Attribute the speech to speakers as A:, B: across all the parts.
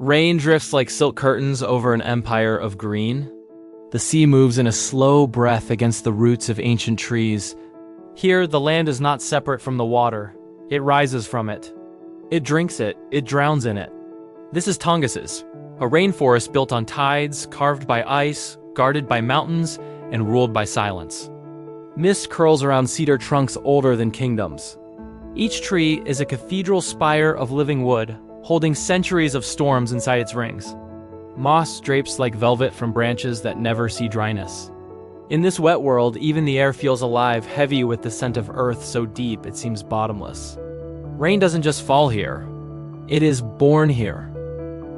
A: Rain drifts like silk curtains over an empire of green. The sea moves in a slow breath against the roots of ancient trees. Here, the land is not separate from the water. It rises from it. It drinks it. It drowns in it. This is Tongass, a rainforest built on tides, carved by ice, guarded by mountains, and ruled by silence. Mist curls around cedar trunks older than kingdoms. Each tree is a cathedral spire of living wood, holding centuries of storms inside its rings. Moss drapes like velvet from branches that never see dryness. In this wet world, even the air feels alive, heavy with the scent of earth so deep it seems bottomless. Rain doesn't just fall here. It is born here.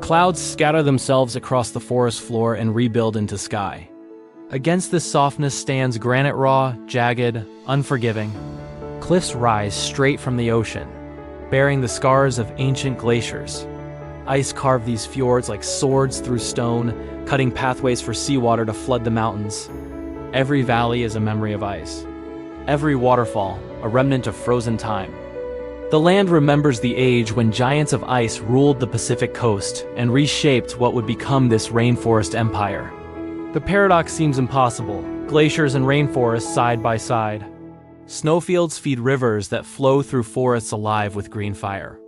A: Clouds scatter themselves across the forest floor and rebuild into sky. Against this softness stands granite raw, jagged, unforgiving. Cliffs rise straight from the ocean, bearing the scars of ancient glaciers. Ice carved these fjords like swords through stone, cutting pathways for seawater to flood the mountains. Every valley is a memory of ice. Every waterfall, a remnant of frozen time. The land remembers the age when giants of ice ruled the Pacific coast and reshaped what would become this rainforest empire. The paradox seems impossible. Glaciers and rainforests side by side. Snowfields feed rivers that flow through forests alive with green fire.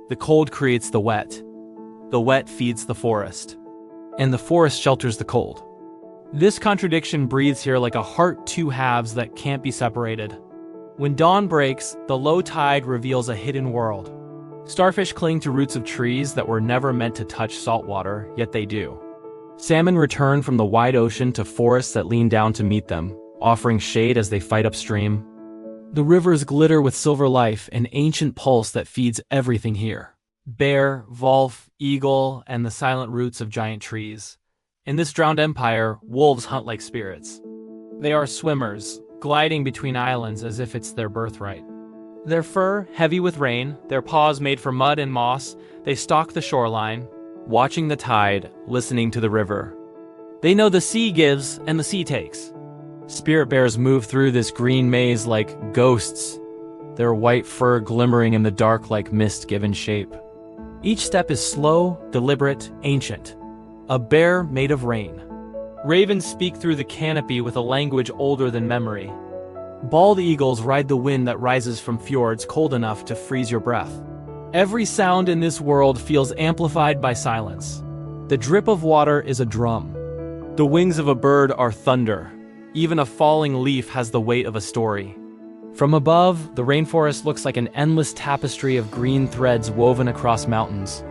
A: The cold creates the wet. The wet feeds the forest. And the forest shelters the cold. This contradiction breathes here like a heart two halves that can't be separated. When dawn breaks, the low tide reveals a hidden world. Starfish cling to roots of trees that were never meant to touch saltwater, yet they do. Salmon return from the wide ocean to forests that lean down to meet them, offering shade as they fight upstream. The rivers glitter with silver life, an ancient pulse that feeds everything here. Bear, wolf, eagle, and the silent roots of giant trees. In this drowned empire, wolves hunt like spirits. They are swimmers, gliding between islands as if it's their birthright. Their fur, heavy with rain, their paws made from mud and moss, they stalk the shoreline, watching the tide, listening to the river. They know the sea gives and the sea takes. Spirit bears move through this green maze like ghosts, their white fur glimmering in the dark like mist given shape. Each step is slow, deliberate, ancient. A bear made of rain. Ravens speak through the canopy with a language older than memory. Bald eagles ride the wind that rises from fjords cold enough to freeze your breath. Every sound in this world feels amplified by silence. The drip of water is a drum. The wings of a bird are thunder. Even a falling leaf has the weight of a story. From above, the rainforest looks like an endless tapestry of green threads woven across mountains.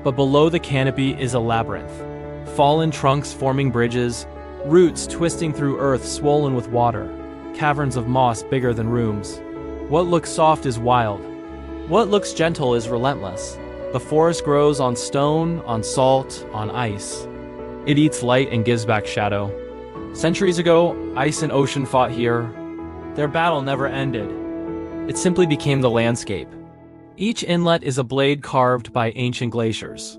A: But below the canopy is a labyrinth. Fallen trunks forming bridges, roots twisting through earth swollen with water, caverns of moss bigger than rooms. What looks soft is wild. What looks gentle is relentless. The forest grows on stone, on salt, on ice. It eats light and gives back shadow. Centuries ago, ice and ocean fought here. Their battle never ended. It simply became the landscape. Each inlet is a blade carved by ancient glaciers.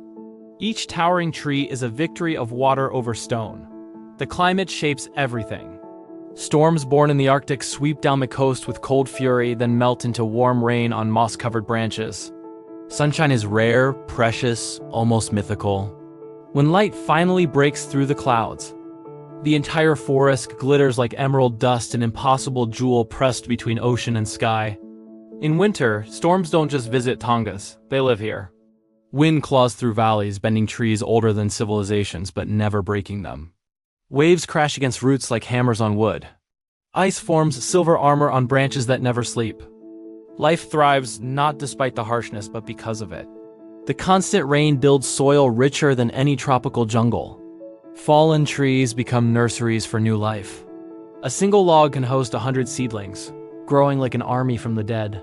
A: Each towering tree is a victory of water over stone. The climate shapes everything. Storms born in the Arctic sweep down the coast with cold fury, then melt into warm rain on moss-covered branches. Sunshine is rare, precious, almost mythical. When light finally breaks through the clouds, the entire forest glitters like emerald dust, an impossible jewel pressed between ocean and sky. In winter, storms don't just visit Tongass, they live here. Wind claws through valleys, bending trees older than civilizations but never breaking them. Waves crash against roots like hammers on wood. Ice forms silver armor on branches that never sleep. Life thrives not despite the harshness but because of it. The constant rain builds soil richer than any tropical jungle. Fallen trees become nurseries for new life. A single log can host 100 seedlings, growing like an army from the dead.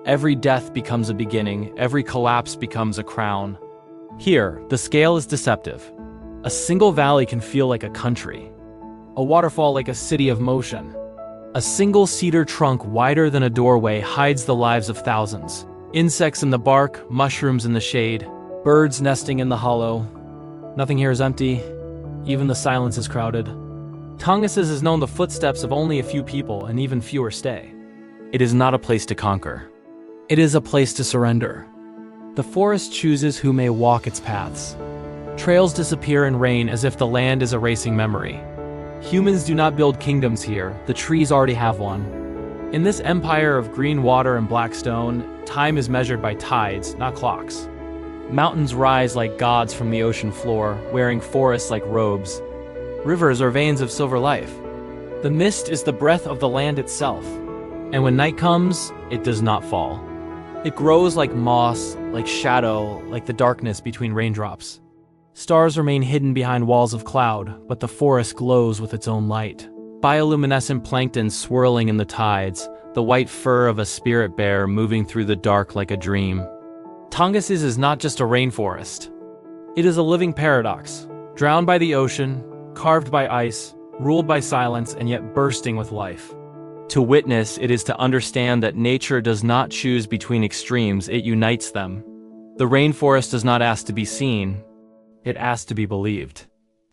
A: Every death becomes a beginning, every collapse becomes a crown. Here, the scale is deceptive. A single valley can feel like a country. A waterfall like a city of motion. A single cedar trunk wider than a doorway hides the lives of thousands. Insects in the bark, mushrooms in the shade, birds nesting in the hollow. Nothing here is empty. Even the silence is crowded. Tongass is known the footsteps of only a few people, and even fewer stay. It is not a place to conquer. It is a place to surrender. The forest chooses who may walk its paths. Trails disappear in rain as if the land is erasing memory. Humans do not build kingdoms here, the trees already have one. In this empire of green water and black stone, time is measured by tides, not clocks. Mountains rise like gods from the ocean floor, wearing forests like robes. Rivers are veins of silver life. The mist is the breath of the land itself. And when night comes, it does not fall. It grows like moss, like shadow, like the darkness between raindrops. Stars remain hidden behind walls of cloud, but the forest glows with its own light. Bioluminescent plankton swirling in the tides, the white fur of a spirit bear moving through the dark like a dream. Tongass is not just a rainforest. It is a living paradox, drowned by the ocean, carved by ice, ruled by silence, and yet bursting with life. To witness, it is to understand that nature does not choose between extremes, it unites them. The rainforest does not ask to be seen, it asks to be believed.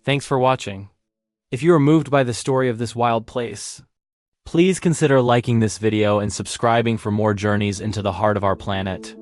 A: Thanks for watching. If you are moved by the story of this wild place, please consider liking this video and subscribing for more journeys into the heart of our planet.